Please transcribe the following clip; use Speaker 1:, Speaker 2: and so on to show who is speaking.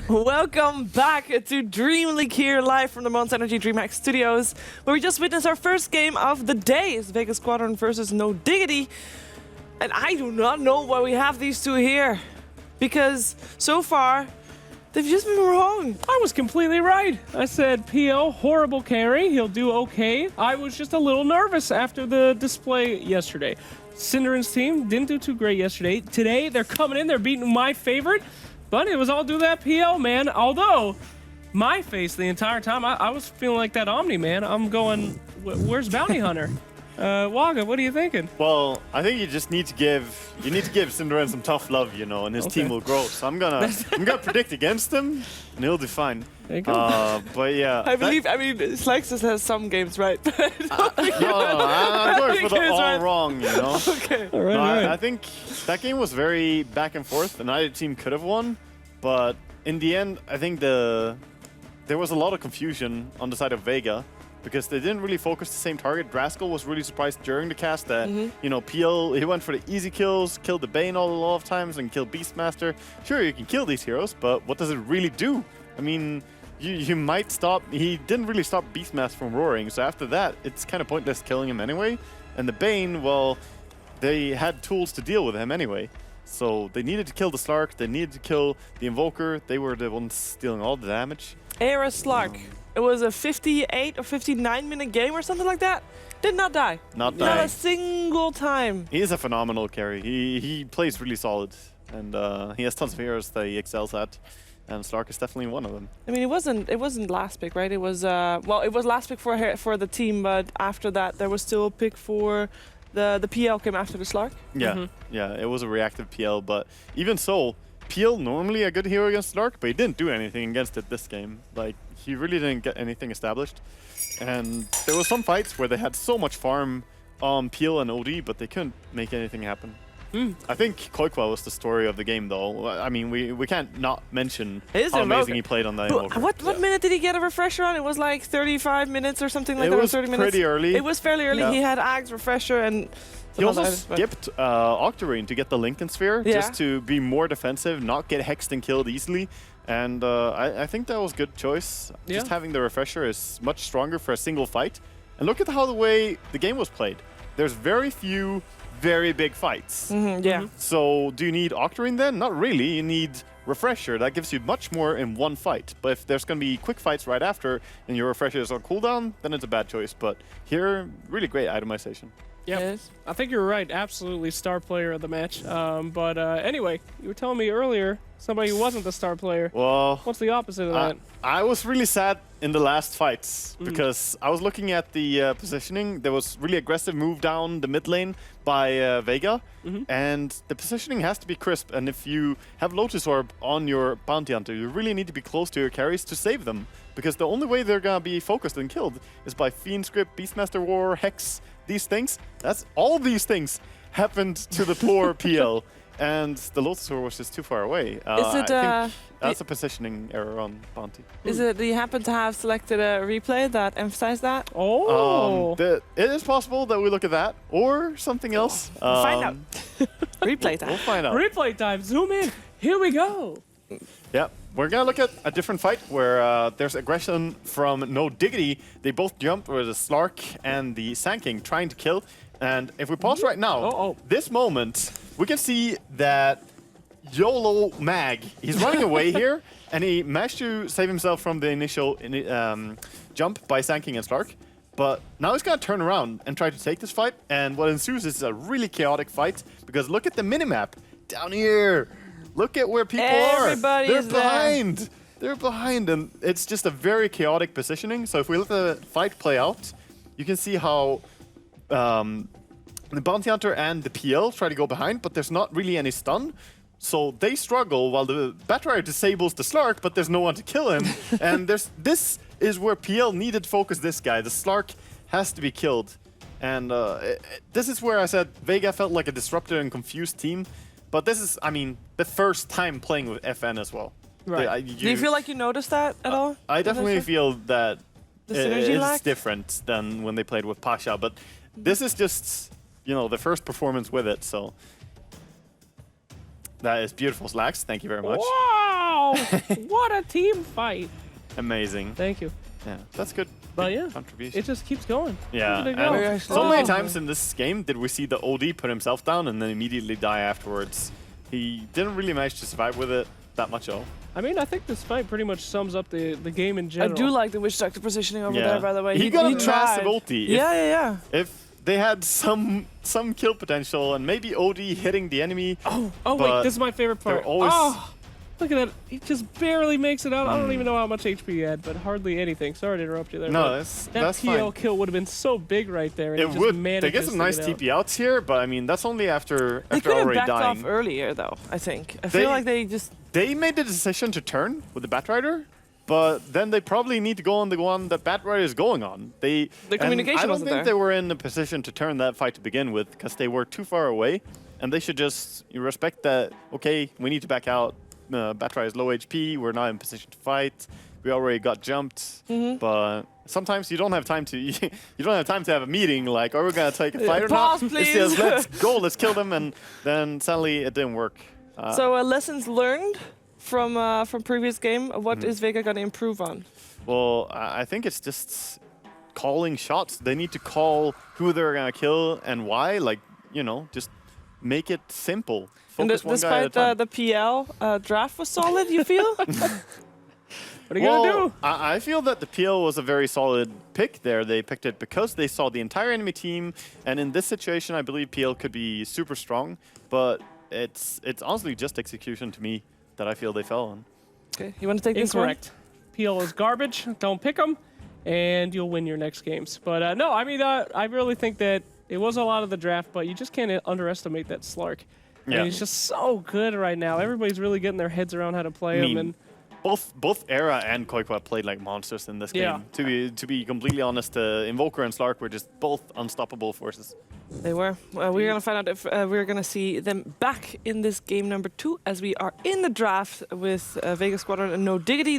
Speaker 1: Welcome back to DreamLeague here, live from the Monster Energy DreamHack studios, where we just witnessed our first game of the day. It's Vega Squadron versus No Diggity. And I do not know why we have these two here, because so far, they've just been wrong.
Speaker 2: I was completely right. I said PL, horrible carry, he'll do okay. I was just a little nervous after the display yesterday. Cinderen's team didn't do too great yesterday. Today, they're coming in, they're beating my favorite. But it was all due to that PL, man. Although, my face the entire time, I was feeling like that Omni, man. I'm going, where's Bounty Hunter? Waga, what are you thinking?
Speaker 3: Well, I think you just need to give Cinderen some tough love, you know, and his team will grow. So I'm gonna predict against him, and he'll do fine.
Speaker 2: There you go.
Speaker 3: But yeah,
Speaker 1: I mean, Slexus has some games right.
Speaker 3: no, I'm going for the all wrong, you know.
Speaker 1: Okay.
Speaker 2: All right.
Speaker 3: I think that game was very back and forth, and either team could have won, but in the end, I think there was a lot of confusion on the side of Vega, because they didn't really focus the same target. Rascal was really surprised during the cast that, you know, PL, he went for the easy kills, killed the Bane a lot of times, and killed Beastmaster. Sure, you can kill these heroes, but what does it really do? I mean, you might stop. He didn't really stop Beastmaster from roaring, so after that, it's kind of pointless killing him anyway. And the Bane, well, they had tools to deal with him anyway. So they needed to kill the Slark, they needed to kill the Invoker. They were the ones dealing all the damage.
Speaker 1: Era Slark. It was a 58 or 59 minute game or something like that. Did not die.
Speaker 3: Not
Speaker 1: a single time.
Speaker 3: He is a phenomenal carry. He plays really solid, and he has tons of heroes that he excels at, and Slark is definitely one of them.
Speaker 1: I mean, it wasn't last pick, right? It was well, it was last pick for the team, but after that there was still a pick for the PL came after the Slark.
Speaker 3: Yeah, yeah, it was a reactive PL, but even so, PL normally a good hero against Slark, but he didn't do anything against it this game. Like, he really didn't get anything established. And there were some fights where they had so much farm on PL and OD, but they couldn't make anything happen. I think Koikwa was the story of the game, though. I mean, we can't not mention how amazing he played on that Invoker.
Speaker 1: What minute did he get a refresher on? It was like 35 minutes or something like that, or 30 minutes?
Speaker 3: It was pretty early.
Speaker 1: It was fairly early. Yeah. He had Axe, refresher, and...
Speaker 3: He also skipped Octarine to get the Lincoln Sphere, just to be more defensive, not get hexed and killed easily. And I think that was a good choice. Yeah. Just having the refresher is much stronger for a single fight. And look at how the way the game was played. There's very few very big fights. So do you need Octarine then? Not really. You need refresher. That gives you much more in one fight. But if there's going to be quick fights right after and your refresher is on cooldown, then it's a bad choice. But here, really great itemization.
Speaker 2: Yep. Yes. I think you're right. Absolutely star player of the match. But anyway, you were telling me earlier somebody who wasn't the star player.
Speaker 3: Well,
Speaker 2: what's the opposite of that?
Speaker 3: I was really sad in the last fights because I was looking at the positioning. There was really aggressive move down the mid lane by Vega, and the positioning has to be crisp. And if you have Lotus Orb on your Bounty Hunter, you really need to be close to your carries to save them, because the only way they're gonna be focused and killed is by Fiend Script, Beastmaster War, Hex. These things, all these things happened to the poor PL, and the Lotus Orb was just too far away. I think that's a positioning error on Bounty.
Speaker 1: Is it? Do you happen to have selected a replay that emphasized that?
Speaker 2: Oh,
Speaker 3: it is possible that we look at that or something else.
Speaker 1: Find out. Replay time.
Speaker 3: We'll find out.
Speaker 2: Replay time. Zoom in. Here we go.
Speaker 3: Yeah, we're gonna look at a different fight where there's aggression from No Diggity. They both jump with the Slark and the Sand King trying to kill. And if we pause right now, this moment, we can see that YOLO Mag, he's running away here, and he managed to save himself from the initial jump by Sand King and Slark. But now he's gonna turn around and try to take this fight. And what ensues is a really chaotic fight, because look at the minimap down here. Look at where people are. They're behind. They're behind, and it's just a very chaotic positioning. So if we let the fight play out, you can see how the Bounty Hunter and the PL try to go behind, but there's not really any stun. So they struggle while the Batrider disables the Slark, but there's no one to kill him. And this is where PL needed to focus this guy. The Slark has to be killed. And this is where I said Vega felt like a disrupted and confused team. But this is, I mean, the first time playing with FN as well.
Speaker 1: Right. Do you feel like you noticed that at all?
Speaker 3: I definitely feel that
Speaker 1: it's
Speaker 3: lack? Different than when they played with Pasha. But this is just, you know, the first performance with it. So that is beautiful, Slacks. Thank you very much.
Speaker 2: Wow! Oh, what a team fight.
Speaker 3: Amazing.
Speaker 2: Thank you.
Speaker 3: Yeah, that's good.
Speaker 2: But
Speaker 3: Big
Speaker 2: yeah,
Speaker 3: contribution.
Speaker 2: it just keeps going.
Speaker 3: Yeah,
Speaker 2: Look at it go.
Speaker 3: and so many times in this game did we see the OD put himself down and then immediately die afterwards. He didn't really manage to survive with it that much at all.
Speaker 2: I mean, I think this fight pretty much sums up the game in general.
Speaker 1: I do like the Witch Doctor positioning over
Speaker 3: Yeah.
Speaker 1: there, by the way.
Speaker 3: He got a
Speaker 1: tried.
Speaker 3: massive ulti.
Speaker 1: Yeah.
Speaker 3: If they had some kill potential and maybe OD hitting the enemy.
Speaker 2: Oh
Speaker 3: but
Speaker 2: wait, this is my favorite part.
Speaker 3: they're always-
Speaker 2: Oh, look at that. He just barely makes it out. I don't even know how much HP he had, but hardly anything. Sorry to interrupt you there.
Speaker 3: No,
Speaker 2: but
Speaker 3: that's
Speaker 2: that PL
Speaker 3: fine.
Speaker 2: kill would have been so big right there. And
Speaker 3: It
Speaker 2: he just
Speaker 3: would.
Speaker 2: manages
Speaker 3: They get some
Speaker 2: to
Speaker 3: nice
Speaker 2: get out.
Speaker 3: TP outs here, but I mean that's only after
Speaker 1: They could have
Speaker 3: already
Speaker 1: backed
Speaker 3: dying.
Speaker 1: off earlier, though, I think. I feel like they just...
Speaker 3: They made the decision to turn with the Batrider, but then they probably need to go on the one that Batrider is going on.
Speaker 1: The communication
Speaker 3: I don't
Speaker 1: wasn't
Speaker 3: think
Speaker 1: there.
Speaker 3: they were in a position to turn that fight to begin with because they were too far away, and they should just respect that. Okay, we need to back out. Batrider is low HP. We're not in position to fight. We already got jumped, but sometimes you don't have time to. You don't have time to have a meeting like, are we gonna take a fight or
Speaker 1: Pause,
Speaker 3: not?
Speaker 1: please.
Speaker 3: It's just, let's go, let's kill them, and then suddenly it didn't work.
Speaker 1: So lessons learned from previous game. What is Vega gonna improve on?
Speaker 3: Well, I think it's just calling shots. They need to call who they're gonna kill and why. Like, just make it simple.
Speaker 1: And
Speaker 3: Focus one guy at a
Speaker 1: despite
Speaker 3: time.
Speaker 1: the PL draft was solid, you feel?
Speaker 2: What are you gonna do?
Speaker 3: I feel that the PL was a very solid pick there. They picked it because they saw the entire enemy team, and in this situation, I believe PL could be super strong. But it's honestly just execution to me that I feel they fell on.
Speaker 1: Okay, you want to take this one?
Speaker 2: Incorrect. PL is garbage. Don't pick them, and you'll win your next games. But no, I mean, I really think that it was a lot of the draft, but you just can't underestimate that Slark.
Speaker 3: Yeah.
Speaker 2: And he's just so good right now. Everybody's really getting their heads around how to play him. And
Speaker 3: Both Era and Koikwa played like monsters in this
Speaker 2: Yeah.
Speaker 3: game. To be completely honest, Invoker and Slark were just both unstoppable forces.
Speaker 1: They were. We're going to find out if we're going to see them back in this game number 2 as we are in the draft with Vega Squadron and No Diggity.